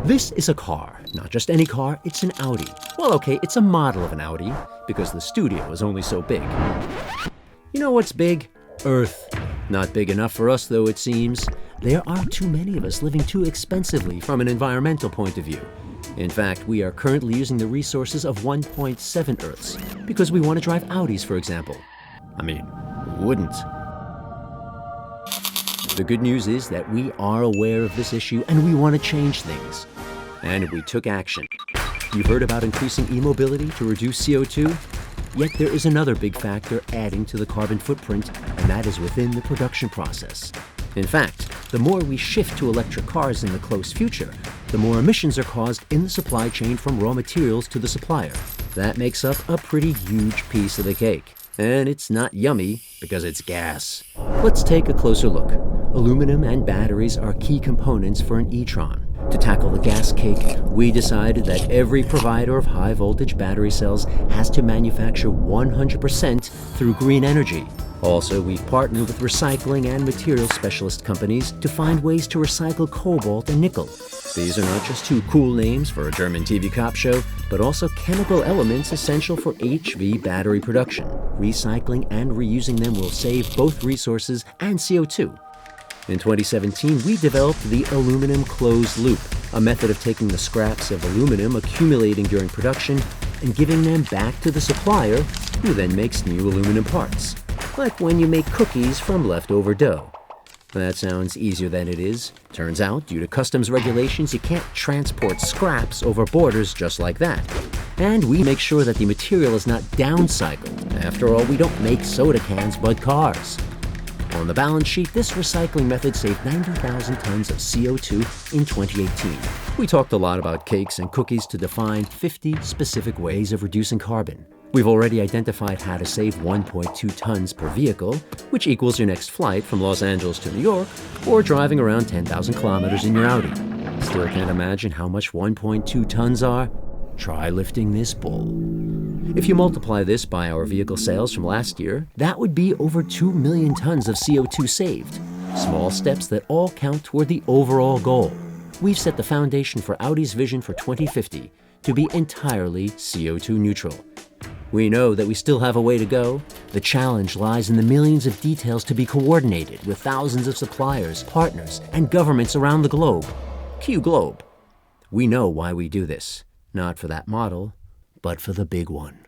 This is a car. Not just any car, it's an Audi. Well, okay, it's a model of an Audi, because the studio is only so big. You know what's big? Earth. Not big enough for us, though, it seems. There are too many of us living too expensively from an environmental point of view. In fact, we are currently using the resources of 1.7 Earths, because we want to drive Audis, for example. I mean, who wouldn't? The good news is that we are aware of this issue and we want to change things. And we took action. You've heard about increasing e-mobility to reduce CO2? Yet there is another big factor adding to the carbon footprint, and that is within the production process. In fact, the more we shift to electric cars in the close future, the more emissions are caused in the supply chain from raw materials to the supplier. That makes up a pretty huge piece of the cake. And it's not yummy because it's gas. Let's take a closer look. Aluminum and batteries are key components for an e-tron. To tackle the gas cake, we decided that every provider of high-voltage battery cells has to manufacture 100% through green energy. Also, we've partnered with recycling and material specialist companies to find ways to recycle cobalt and nickel. These are not just two cool names for a German TV cop show, but also chemical elements essential for HV battery production. Recycling and reusing them will save both resources and CO2. In 2017, we developed the aluminum closed loop, a method of taking the scraps of aluminum accumulating during production and giving them back to the supplier, who then makes new aluminum parts. Like when you make cookies from leftover dough. That sounds easier than it is. Turns out, due to customs regulations, you can't transport scraps over borders just like that. And we make sure that the material is not downcycled. After all, we don't make soda cans but cars. On the balance sheet, this recycling method saved 90,000 tons of CO2 in 2018. We talked a lot about cakes and cookies to define 50 specific ways of reducing carbon. We've already identified how to save 1.2 tons per vehicle, which equals your next flight from Los Angeles to New York, or driving around 10,000 kilometers in your Audi. Still can't imagine how much 1.2 tons are? Try lifting this bull. If you multiply this by our vehicle sales from last year, that would be over 2 million tons of CO2 saved. Small steps that all count toward the overall goal. We've set the foundation for Audi's vision for 2050 to be entirely CO2 neutral. We know that we still have a way to go. The challenge lies in the millions of details to be coordinated with thousands of suppliers, partners, and governments around the globe. Cue globe. We know why we do this. Not for that model, but for the big one.